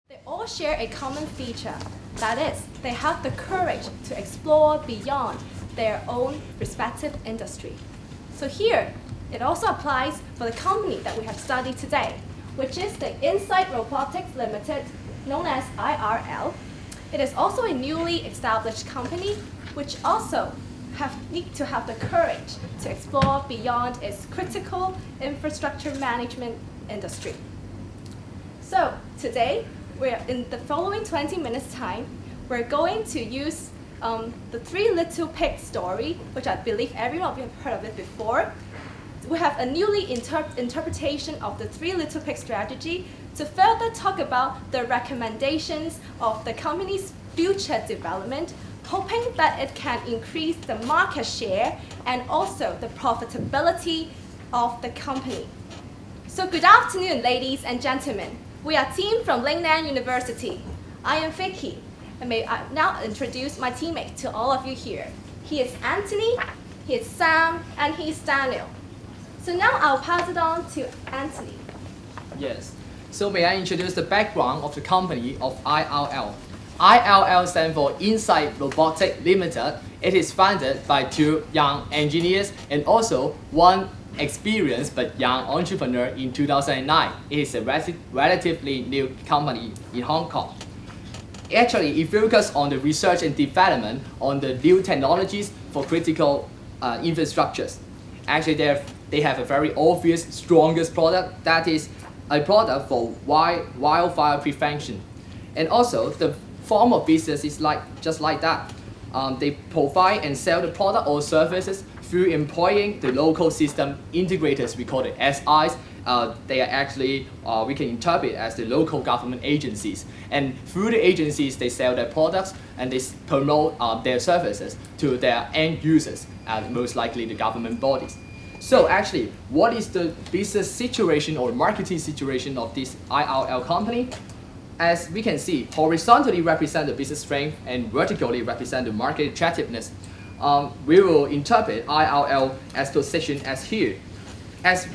They all share a common feature, that is, they have the courage to explore beyond their own respective industry. So here, it also applies for the company that we have studied today, which is the Insight Robotics Limited, known as IRL. It is also a newly established company, which also need to have the courage to explore beyond its critical infrastructure management industry. So today, we're in the following 20 minutes time, we're going to use the Three Little Pigs story, which I believe everyone of you have heard of it before. We have a newly interpretation of the Three Little Pigs strategy to further talk about the recommendations of the company's future development, hoping that it can increase the market share and also the profitability of the company. So good afternoon, ladies and gentlemen. We are a team from Lingnan University. I am Vicky, and may I now introduce my teammate to all of you here. He is Anthony, he is Sam, and he is Daniel. So now I'll pass it on to Anthony. Yes. So may I introduce the background of the company of IRL. IRL stands for Insight Robotics Limited. It is founded by two young engineers and also one experienced but young entrepreneur in 2009. It is a relatively new company in Hong Kong. Actually, it focuses on the research and development on the new technologies for critical infrastructures. Actually, they have a very obvious, strongest product that is a product for wildfire prevention. And also, the form of business is just like that. They provide and sell the product or services through employing the local system integrators, we call it SIs. They are actually, we can interpret as the local government agencies. And through the agencies, they sell their products and they promote their services to their end users, most likely the government bodies. So actually, what is the business situation or marketing situation of this IRL company? As we can see, horizontally represent the business strength and vertically represent the market attractiveness. We will interpret IRL as position as here. As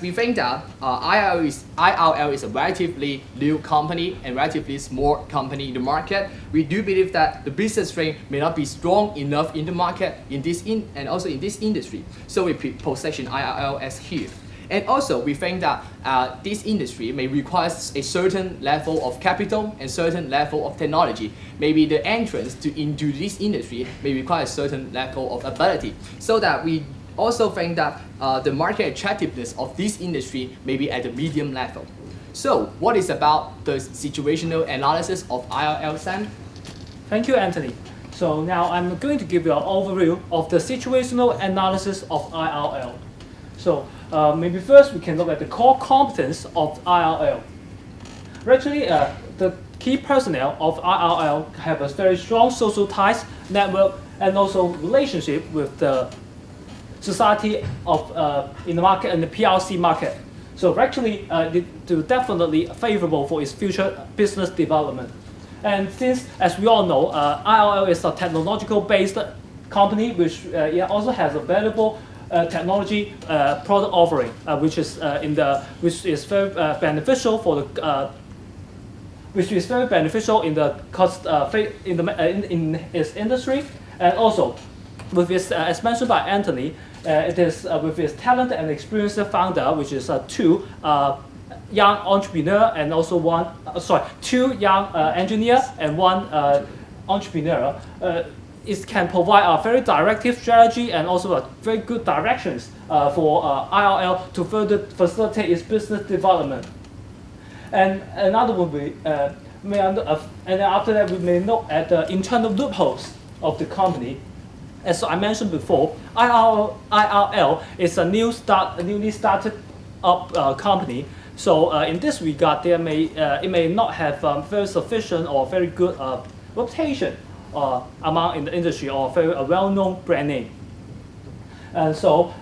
we think that IRL is a relatively new company and relatively small company in the market, we do believe that the business strength may not be strong enough in the market and also in this industry. So we position IRL as here. And also we think that this industry may require a certain level of capital and certain level of technology. Maybe the entrance into this industry may require a certain level of ability. So that we also think that the market attractiveness of this industry may be at the medium level. So what is about the situational analysis of IRL, Sam? Thank you, Anthony. So now I'm going to give you an overview of the situational analysis of IRL. So maybe first we can look at the core competence of IRL. Actually, the key personnel of IRL have a very strong social ties, network, and also relationship with the society in the market and the PRC market. So actually, they're definitely favorable for its future business development. And since, as we all know, IRL is a technological-based company, which also has a valuable technology product offering, which is very beneficial for the in its industry, and also with its as mentioned by Anthony, it is with its talent and experienced founder, which is two young entrepreneur and also two young engineer and one entrepreneur. It can provide a very directive strategy and also a very good directions for IRL to further facilitate its business development. And another one and after that we may look at the internal loopholes of the company. As I mentioned before, IRL is a newly started up company. So in this regard, it may not have very sufficient or very good reputation among in the industry or a well-known brand name. And so,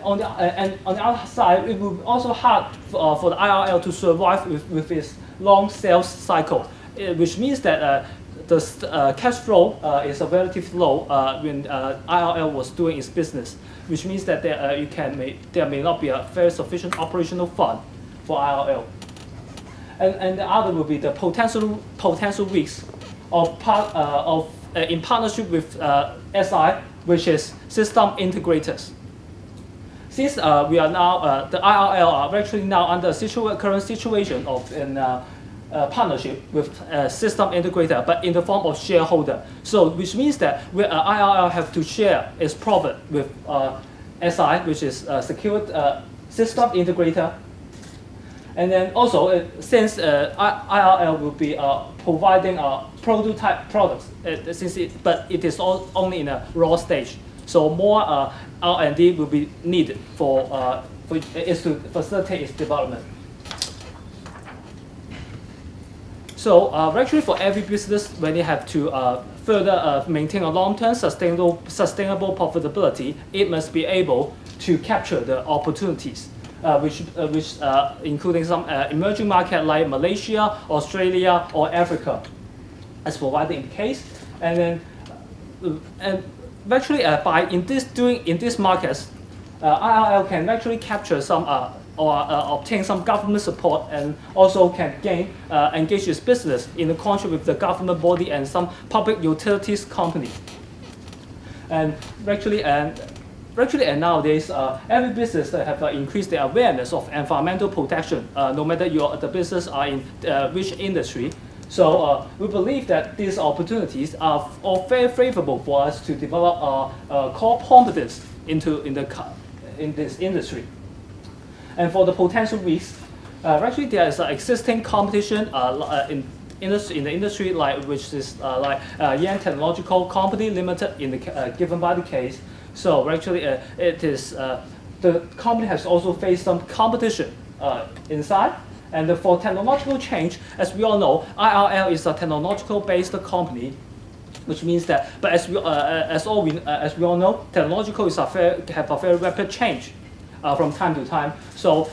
on the other side, it will also hard for the IRL to survive with its long sales cycle, which means that the cash flow is relatively low when IRL was doing its business, which means that there may not be a very sufficient operational fund for IRL. and the other will be the potential risks in partnership with SI, which is system integrators. Since we are now, the IRL are actually now under a current situation of partnership with a system integrator, but in the form of shareholder. So which means that IRL have to share its profit with SI, which is a secured system integrator. And then also, since IRL will be providing prototype products, but it is only in a raw stage. So more R&D will be needed to facilitate its development. So actually, for every business, when they have to further maintain a long-term sustainable profitability, it must be able to capture the opportunities, which including some emerging market like Malaysia, Australia, or Africa, as provided in the case. And then, actually, in these markets, IRL can actually capture some or obtain some government support, and also can engage its business in a contract with the government body and some public utilities company. And nowadays, every business have increased their awareness of environmental protection, no matter the business are in which industry. So we believe that these opportunities are all very favorable for us to develop our core competence in this industry. And for the potential risks, actually there is existing competition in the industry, which is Yan Technological Company Limited given by the case. So actually, the company has also faced some competition inside. And for technological change, as we all know, IRL is a technological-based company, which means that. But as we all know, technological have a very rapid change from time to time. So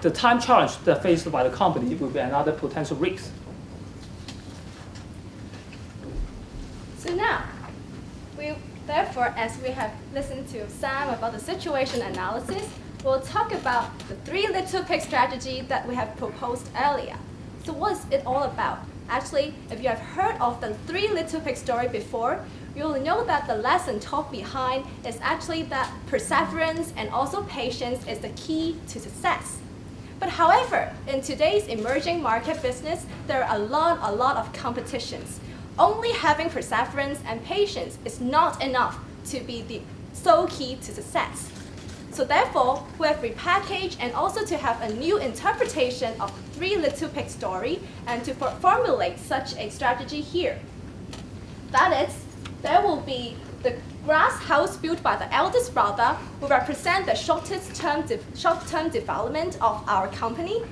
the time challenge that faced by the company will be another potential risk. So now, therefore, as we have listened to Sam about the situation analysis, we'll talk about the 3 little pig strategy that we have proposed earlier. So what's it all about? Actually, if you have heard of the 3 little pig story before, you'll know that the lesson taught behind is actually that perseverance and also patience is the key to success. But however, in today's emerging market business, there are a lot of competitions. Only having perseverance and patience is not enough to be the sole key to success. So therefore, we have repackaged and also to have a new interpretation of 3 little pig story and to formulate such a strategy here. That is, there will be the grass house built by the eldest brother will represent the short-term development of our company,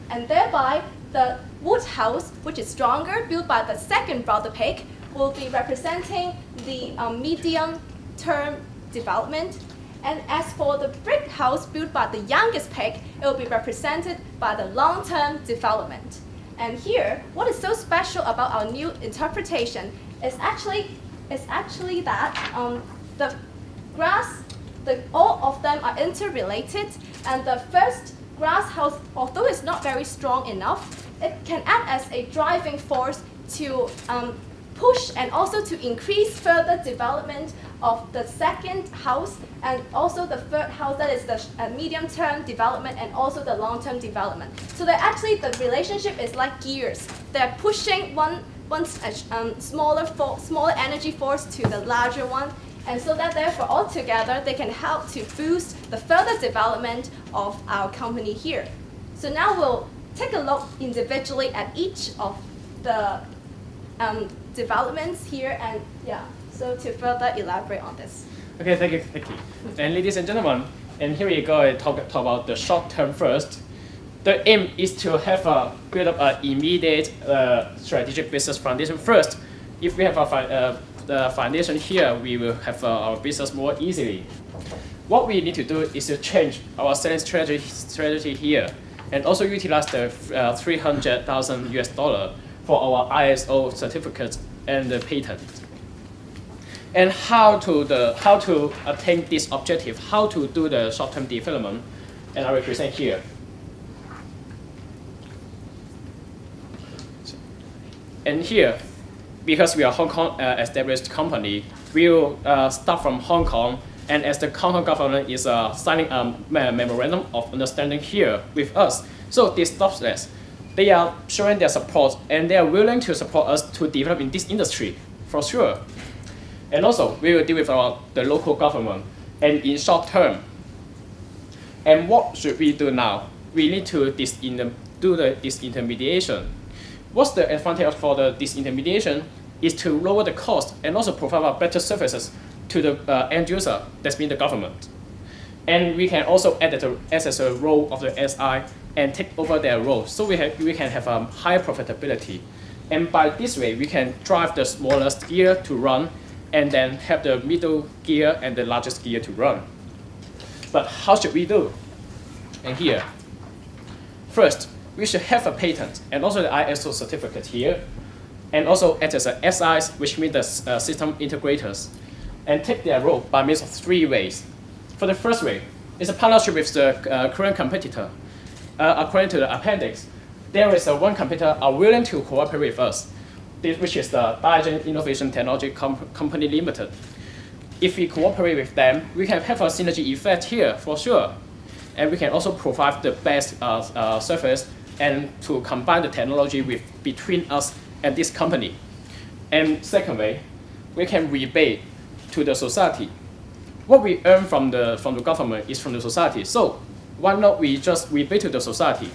and thereby the wood house, which is stronger, built by the second brother pig, will be representing the medium-term development. And as for the brick house built by the youngest pig, it will be represented by the long-term development. And here, what is so special about our new interpretation is actually that all of them are interrelated, and the first grass house, although it's not very strong enough, it can act as a driving force to push and also to increase further development of the second house and also the third house, that is the medium-term development and also the long-term development. So that actually the relationship is like gears. They're pushing one smaller energy force to the larger one, and so that therefore altogether they can help to boost the further development of our company here. So now we'll take a look individually at each of the developments here, and so to further elaborate on this. Okay, thank you. And ladies and gentlemen, and here we go and talk about the short term first. The aim is to have build up an immediate strategic business foundation first. If we have the foundation here, we will have our business more easily. What we need to do is to change our selling strategy here, and also utilize the $300,000 for our ISO certificate and the patent. And how to attain this objective, how to do the short-term development, and I will present here. And here, because we are Hong Kong established company, we will start from Hong Kong. And as the Hong Kong government is signing a memorandum of understanding here with us, so this stops us. They are showing their support and they are willing to support us to develop in this industry, for sure. And also, we will deal with the local government and in short term. And what should we do now? We need to do the disintermediation. What's the advantage for the disintermediation is to lower the cost and also provide better services to the end user, that's been the government. And we can also add as a role of the SI and take over their role, so we can have a higher profitability. And by this way, we can drive the smallest gear to run and then have the middle gear and the largest gear to run. But how should we do? And here, first, we should have a patent and also the ISO certificate here, and also act as a SIs, which means the system integrators, and take their role by means of 3 ways. For the first way, it's a partnership with the current competitor. According to the appendix, there is one competitor are willing to cooperate with us, which is the Daigen Innovation Technology Company Limited. If we cooperate with them, we can have a synergy effect here for sure. And we can also provide the best service and to combine the technology between us and this company. And second way, we can rebate to the society. What we earn from the government is from the society. So why not we just rebate to the society?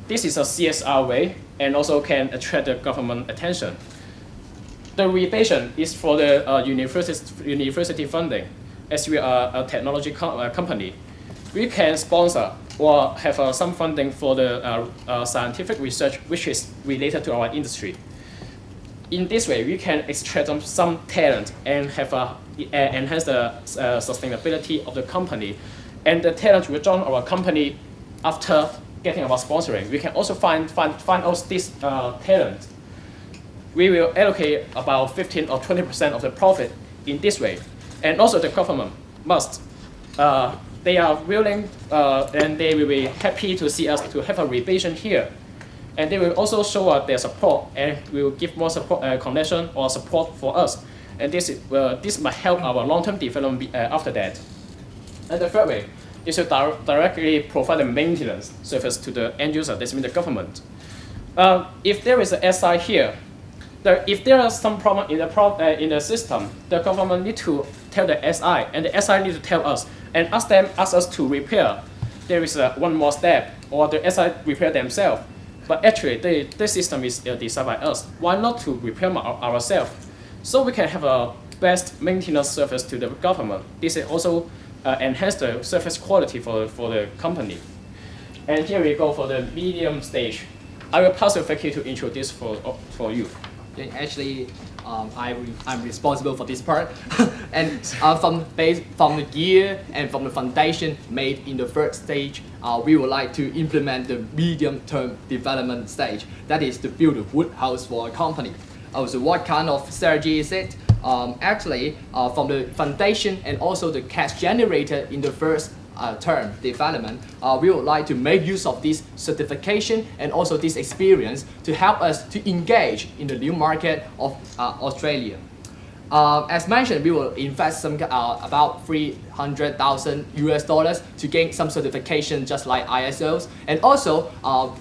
This is a CSR way and also can attract the government attention. The rebate is for the university funding. As we are a technology company, we can sponsor or have some funding for the scientific research which is related to our industry. In this way, we can extract some talent and have enhance the sustainability of the company. And the talent will join our company after getting our sponsoring. We can also find out this talent. We will allocate about 15 or 20% of the profit in this way. And also the government must. They are willing and they will be happy to see us to have a rebate here. And they will also show us their support and will give more support, connection or support for us. And this might help our long-term development after that. And the third way is to directly provide a maintenance service to the end user, that's mean the government. If there is a SI here, if there are some problem in the system, the government need to tell the SI, and the SI need to tell us, and ask us to repair. There is one more step, or the SI repair themselves. But actually, the system is designed by us. Why not to repair ourselves? So we can have a best maintenance service to the government. This is also enhance the service quality for the company. And here we go for the medium stage. I will pass the Vicky to introduce for you. Actually, I'm responsible for this part. And from the gear and from the foundation made in the first stage, we would like to implement the medium-term development stage. That is to build a wood house for a company. So what kind of strategy is it? Actually, from the foundation and also the cash generated in the first term development, we would like to make use of this certification and also this experience to help us to engage in the new market of Australia. As mentioned, we will invest about $300,000 to gain some certification just like ISOs. And also,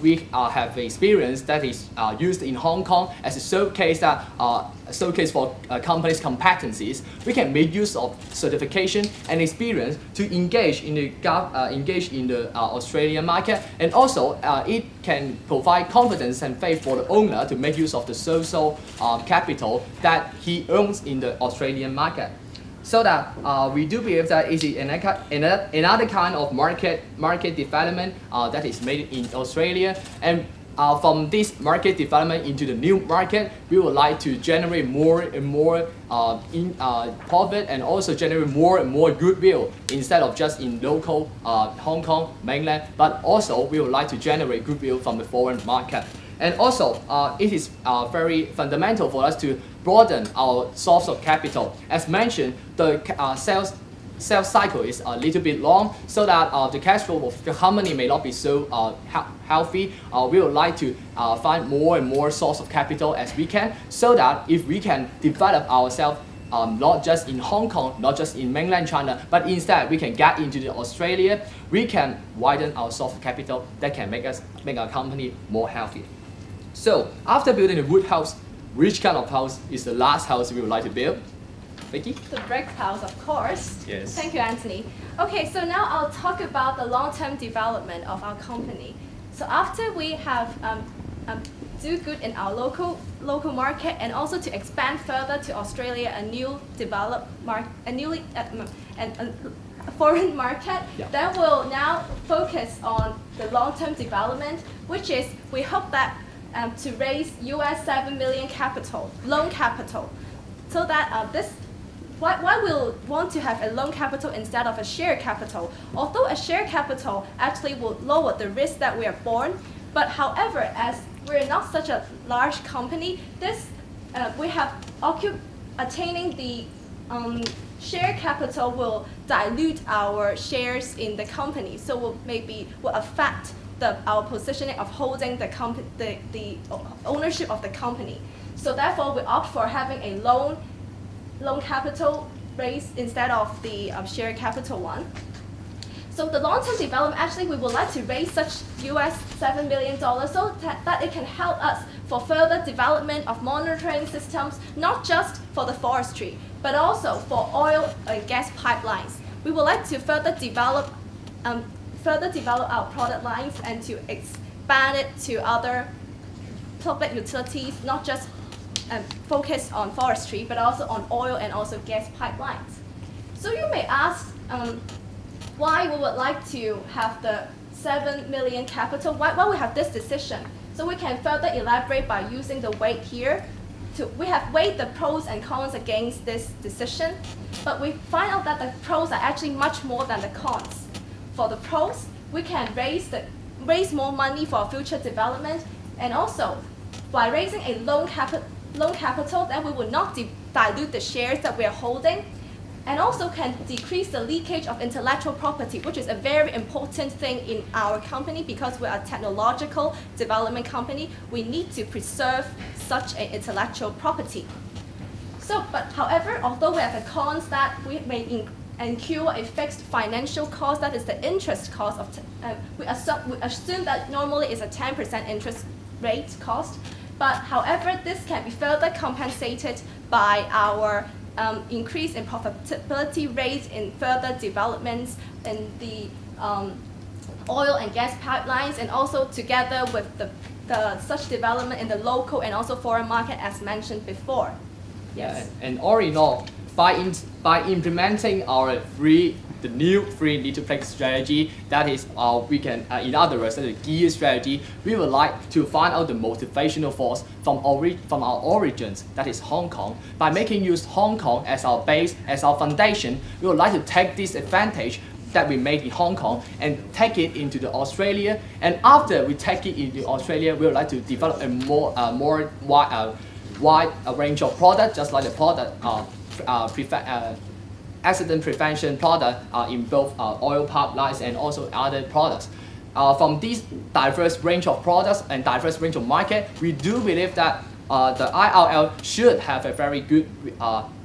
we have experience that is used in Hong Kong as a showcase for companies' competencies. We can make use of certification and experience to engage in the Australian market, and also it can provide confidence and faith for the owner to make use of the social capital that he owns in the Australian market. So that we do believe that it is another kind of market development that is made in Australia. And from this market development into the new market, we would like to generate more and more profit and also generate more and more goodwill instead of just in local Hong Kong mainland, but also we would like to generate goodwill from the foreign market. And also, it is very fundamental for us to broaden our source of capital. As mentioned, the sales cycle is a little bit long, so that the cash flow of the company may not be so healthy. We would like to find more and more source of capital as we can, so that if we can develop ourselves not just in Hong Kong, not just in mainland China, but instead we can get into the Australia, we can widen our source of capital that can make our company more healthy. So after building the wood house, which kind of house is the last house we would like to build? Vicky? The brick house, of course. Yes. Thank you, Anthony. Okay, so now I'll talk about the long-term development of our company. So after we have do good in our local market, and also to expand further to Australia, a foreign market, Yeah. then we'll now focus on the long-term development, which is we hope that to raise US 7 million loan capital, so that why we'll want to have a loan capital instead of a share capital. Although a share capital actually will lower the risk that we are born, but however, as we're not such a large company, we have attaining the share capital will dilute our shares in the company, so will affect our positioning of holding the ownership of the company. So therefore, we opt for having a loan capital raise instead of the share capital one. So the long-term development, actually, we would like to raise such US $7 million so that it can help us for further development of monitoring systems, not just for the forestry, but also for oil and gas pipelines. We would like to further develop our product lines and to expand it to other public utilities, not just focus on forestry, but also on oil and also gas pipelines. So you may ask why we would like to have the 7 million capital, why we have this decision. So we can further elaborate by using the weight here. We have weighed the pros and cons against this decision, but we find out that the pros are actually much more than the cons. For the pros, we can raise more money for our future development, and also by raising a loan capital, then we will not dilute the shares that we are holding, and also can decrease the leakage of intellectual property, which is a very important thing in our company because we are a technological development company. We need to preserve such an intellectual property. So, but however, although we have a cons that we may incur a fixed financial cost, that is the interest cost of, we assume that normally is a 10% interest rate cost, but however, this can be further compensated by our increase in profitability rate in further developments in the oil and gas pipelines, and also together with the such development in the local and also foreign market as mentioned before. Yes. Yeah, and all in all, by implementing the new free little place strategy, that is we can in other words the gear strategy, we would like to find out the motivational force from our origins, that is Hong Kong. By making use Hong Kong as our base, as our foundation, we would like to take this advantage that we made in Hong Kong and take it into the Australia. And after we take it into Australia, we would like to develop a more wide range of products, just like the product accident prevention product in both oil pipelines and also other products. From this diverse range of products and diverse range of market, we do believe that the IRL should have a very good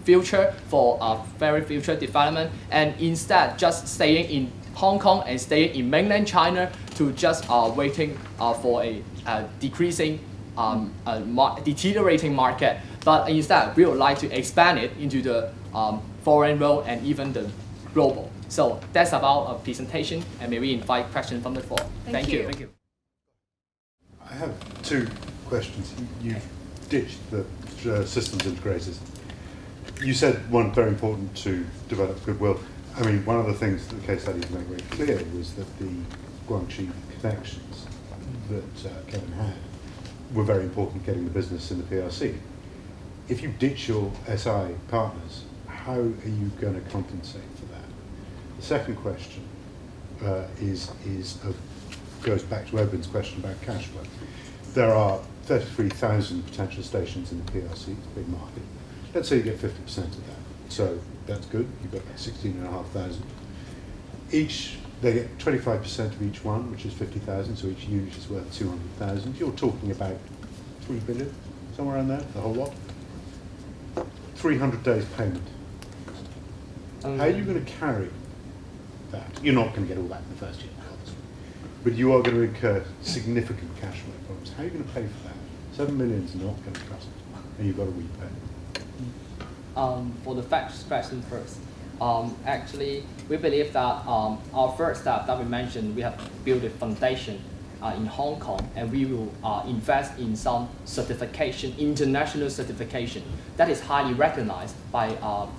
future for very future development, and instead just staying in Hong Kong and staying in mainland China to just waiting for a decreasing deteriorating market, but instead we would like to expand it into the foreign world and even the global. So that's about a presentation, and maybe invite questions from the floor. Thank you. Thank you. I have two questions. You've ditched the systems integrators. You said one very important to develop goodwill. I mean, one of the things that the case studies make very clear was that the Guangxi connections that Kevin had were very important getting the business in the PRC. If you ditch your SI partners, how are you going to compensate for that? The second question goes back to Edwin's question about cash flow. There are 33,000 potential stations in the PRC, it's a big market. Let's say you get 50% of that. So that's good. You've got 16,500. Each, they get 25% of each one, which is 50,000, so each unit is worth 200,000. You're talking about 3 billion, somewhere around there, the whole lot. 300 days payment. How are you going to carry that? You're not going to get all that in the first year, obviously. But you are going to incur significant cash flow problems. How are you going to pay for that? 7 million is not going to cut it, and you've got to repay. For the first question first, actually, we believe that our first step that we mentioned, we have built a foundation in Hong Kong, and we will invest in some certification, international certification that is highly recognized by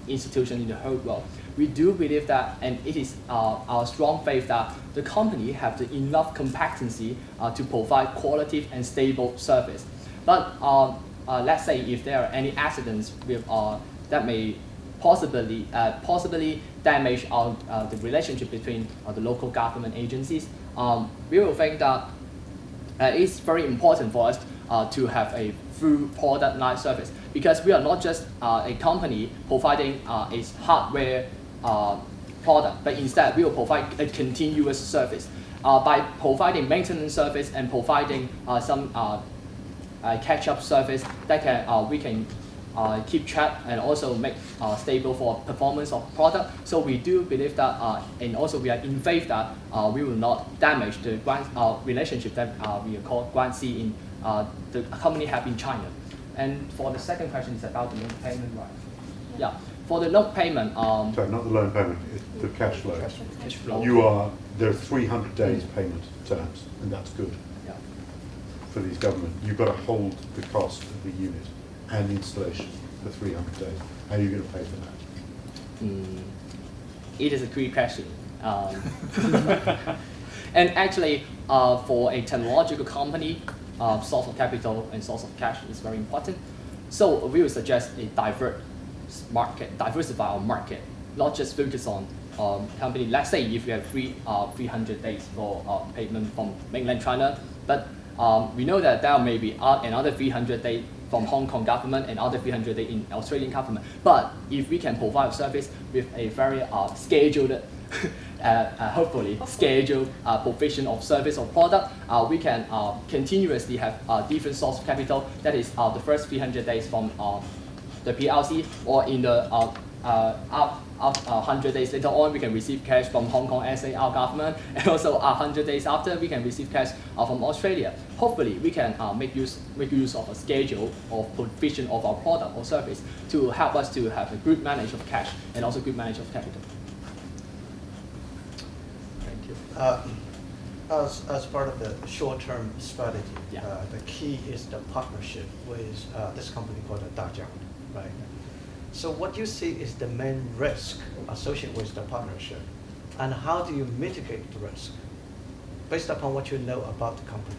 institutions in the whole world. We do believe that, and it is our strong faith that the company have the enough competency to provide quality and stable service. But let's say if there are any accidents with, that may possibly damage the relationship between the local government agencies, we will think that it's very important for us to have a full product line service, because we are not just a company providing a hardware product, but instead we will provide a continuous service by providing maintenance service and providing some catch-up service that we can keep track and also make stable for performance of product. So we do believe that, and also we are in faith that we will not damage the relationship that we call guanxi in the company have in China. And for the second question is about the loan payment, right? Yeah. For the loan payment, sorry, not the loan payment, it's the cash flow. Cash flow. There are 300 days payment terms, and that's good. Yeah. For these government. You've got to hold the cost of the unit and installation for 300 days. How are you going to pay for that? It is a great question. And actually, for a technological company, source of capital and source of cash is very important. So we would suggest a diversify our market, not just focus on company. Let's say if you have 300 days for payment from mainland China, but we know that there may be another 300 days from Hong Kong government and other 300 days in Australian government. But if we can provide a service with a very scheduled, hopefully scheduled provision of service or product, we can continuously have different source of capital. That is the first 300 days from the PLC, or in the 100 days later on, we can receive cash from Hong Kong SA, our government, and also 100 days after, we can receive cash from Australia. Hopefully, we can make use of a schedule of provision of our product or service to help us to have a good management of cash and also good management of capital. Thank you. As part of the short-term strategy, Yeah. The key is the partnership with this company called Dajiang, right? So what you see is the main risk associated with the partnership, and how do you mitigate the risk based upon what you know about the company?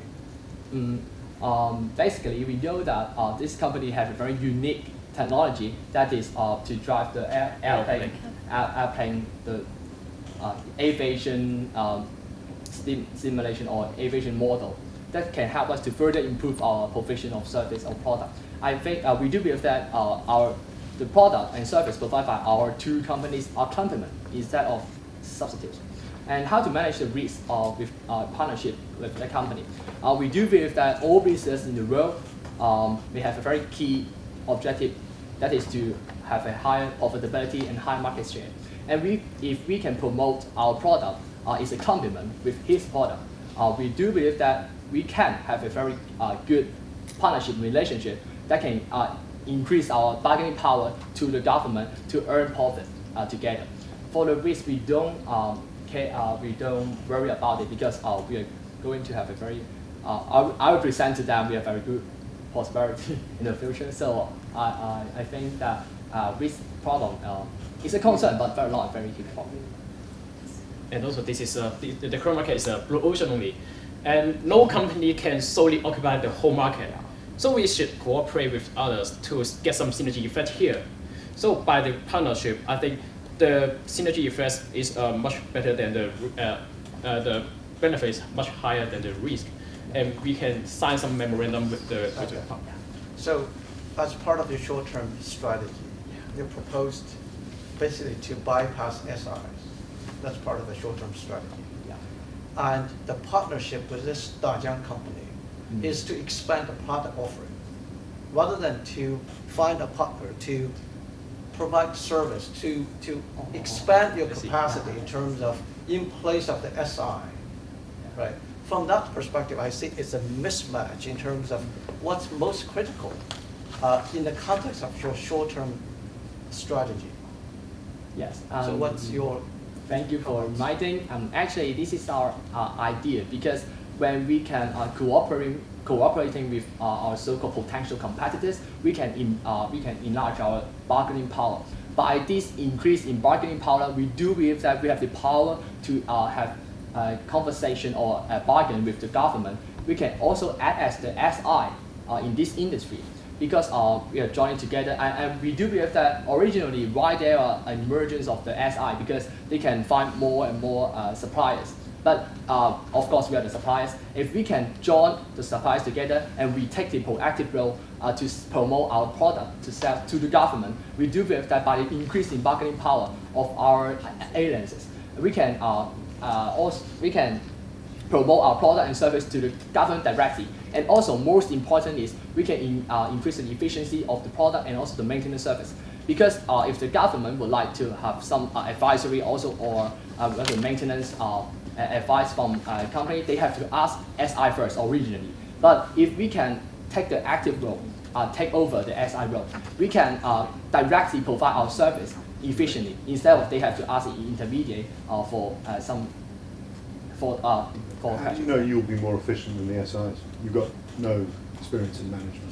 Basically, we know that this company has a very unique technology that is to drive the airplane, the aviation simulation or aviation model that can help us to further improve our provision of service or product. I think we do believe that the product and service provided by our two companies are complement instead of substitutes. And how to manage the risk with partnership with the company. We do believe that all businesses in the world may have a very key objective, that is to have a higher profitability and high market share. And if we can promote our product is a complement with his product, we do believe that we can have a very good partnership relationship that can increase our bargaining power to the government to earn profit together. For the risk, we don't worry about it, because we are going to have a very, I will present to them we have very good prosperity in the future. So I think that risk problem is a concern, but very not a very huge problem. And also, this is the current market is a blue ocean only, and no company can solely occupy the whole market. So we should cooperate with others to get some synergy effect here. So by the partnership, I think the synergy effect is much better than the benefits much higher than the risk, and we can sign some memorandum with the partner. So as part of your short-term strategy, you proposed basically to bypass SIs. That's part of the short-term strategy. Yeah. And the partnership with this Dajiang company is to expand the product offering, rather than to find a partner to provide service, to expand your capacity in terms of in place of the SI, right? From that perspective, I see it's a mismatch in terms of what's most critical in the context of your short-term strategy. Yes. So what's your Thank you for reminding. Actually, this is our idea, because when we can cooperating with our so-called potential competitors, we can enlarge our bargaining power. By this increase in bargaining power, we do believe that we have the power to have a conversation or a bargain with the government. We can also act as the SI in this industry, because we are joining together, and we do believe that originally why there are emergence of the SI, because they can find more and more suppliers. But of course, we are the suppliers. If we can join the suppliers together and we take the proactive role to promote our product to sell to the government, we do believe that by increasing bargaining power of our alliances, we can promote our product and service to the government directly. And also, most important is we can increase the efficiency of the product and also the maintenance service. Because if the government would like to have some advisory also, or the maintenance advice from a company, they have to ask SI first originally. But if we can take the active role, take over the SI role, we can directly provide our service efficiently, instead of they have to ask the intermediate for How do you know you'll be more efficient than the SIs? You've got no experience in management.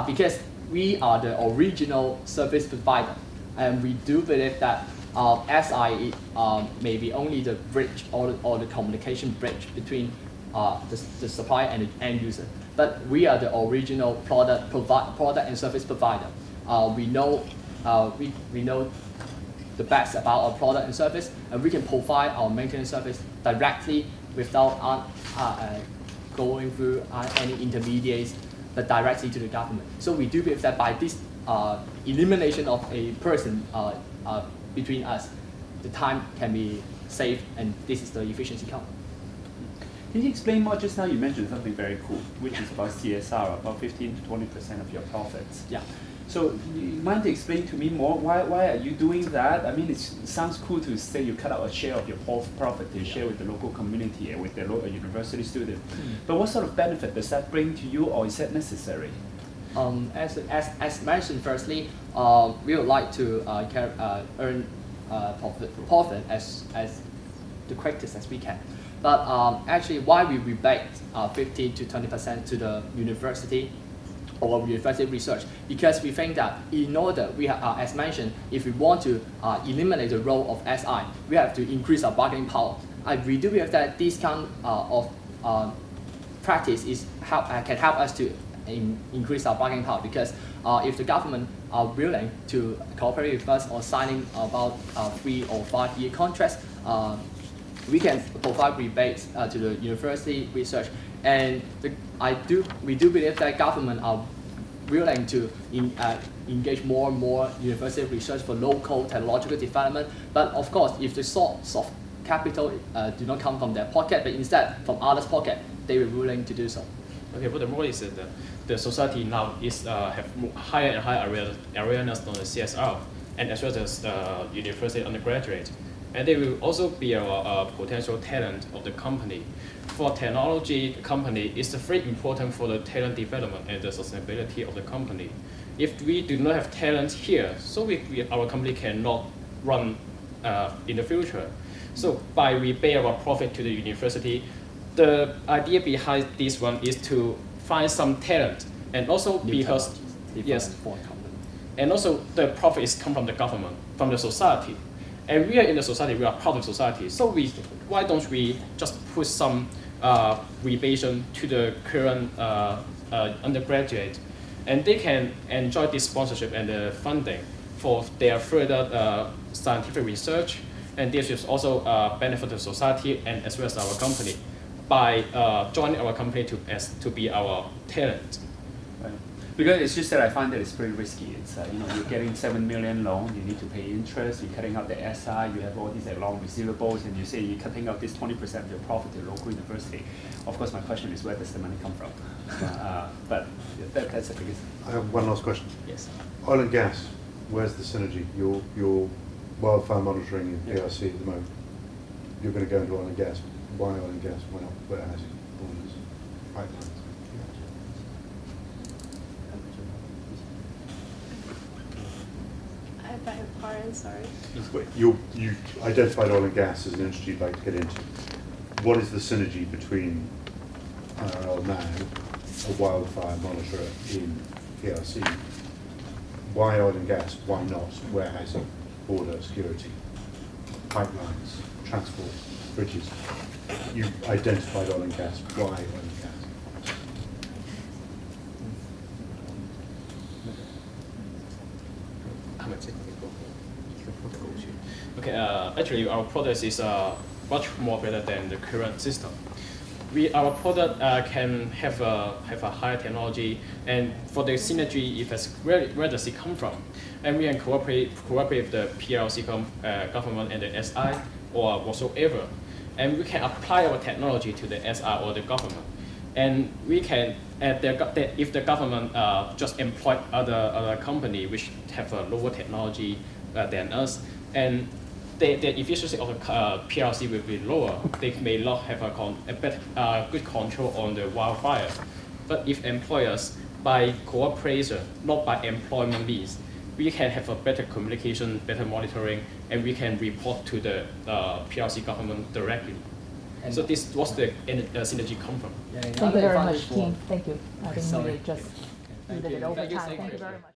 Because we are the original service provider, and we do believe that SI may be only the bridge or the communication bridge between the supplier and the end user. But we are the original product and service provider. We know the best about our product and service, and we can provide our maintenance service directly without going through any intermediates, but directly to the government. So we do believe that by this elimination of a person between us, the time can be saved, and this is the efficiency count. Can you explain more? Just now you mentioned something very cool, which is about CSR, about 15 to 20% of your profits. Yeah. So you mind to explain to me more, why are you doing that? I mean, it sounds cool to say you cut out a share of your profit to share with the local community and with the local university student. But what sort of benefit does that bring to you, or is that necessary? As mentioned, firstly, we would like to earn profit as the quickest as we can. But actually, why we rebate 15 to 20% to the university or university research? Because we think that in order, as mentioned, if we want to eliminate the role of SI, we have to increase our bargaining power. We do believe that this kind of practice can help us to increase our bargaining power, because if the government are willing to cooperate with us or signing about 3 or 5 year contracts, we can provide rebates to the university research. And we do believe that government are willing to engage more and more university research for local technological development. But of course, if the source of capital do not come from their pocket, but instead from others' pocket, they were willing to do so. Okay, but the more is that the society now is have higher and higher awareness on the CSR, and as well as university undergraduate, and they will also be a potential talent of the company. For technology company, it's very important for the talent development and the sustainability of the company. If we do not have talent here, so our company cannot run in the future. So by rebate our profit to the university, the idea behind this one is to find some talent, and also because yes, and also the profit is come from the government, from the society, and we are in the society, we are part of society. So why don't we just put some rebation to the current undergraduate, and they can enjoy this sponsorship and the funding for their further scientific research, and this is also benefit the society and as well as our company by joining our company to be our talent. Right. Because it's just that I find that it's pretty risky. It's you're getting 7 million loan, you need to pay interest, you're cutting out the SI, you have all these long receivables, and you say you're cutting out this 20% of your profit to local university. Of course, my question is where does the money come from? But that's the biggest. I have one last question. Yes. Oil and gas, where's the synergy? Your wildfire monitoring in PRC at the moment. You're going to go into oil and gas. Why oil and gas? Why not warehousing, orders, pipelines? I beg your pardon, sorry. But you identified oil and gas as an industry you'd like to get into. What is the synergy between IRL now, a wildfire monitorer in PRC? Why oil and gas? Why not warehousing, border security, pipelines, transport, bridges? You identified oil and gas. Why oil and gas? Okay, actually our product is much more better than the current system. Our product can have a higher technology, and for the synergy, where does it come from? And we can cooperate with the PLC government and the SI or whatsoever, and we can apply our technology to the SI or the government, and we can if the government just employ other company which have a lower technology than us, and the efficiency of the PLC will be lower. They may not have a good control on the wildfire. But if employers, by cooperation, not by employment means, we can have a better communication, better monitoring, and we can report to the PLC government directly. And so this was the synergy come from. Yeah, Thank you very much, team. Thank you. I think Sorry. we just Thank did it you. over Thank you, time. thank Thank you you. very much.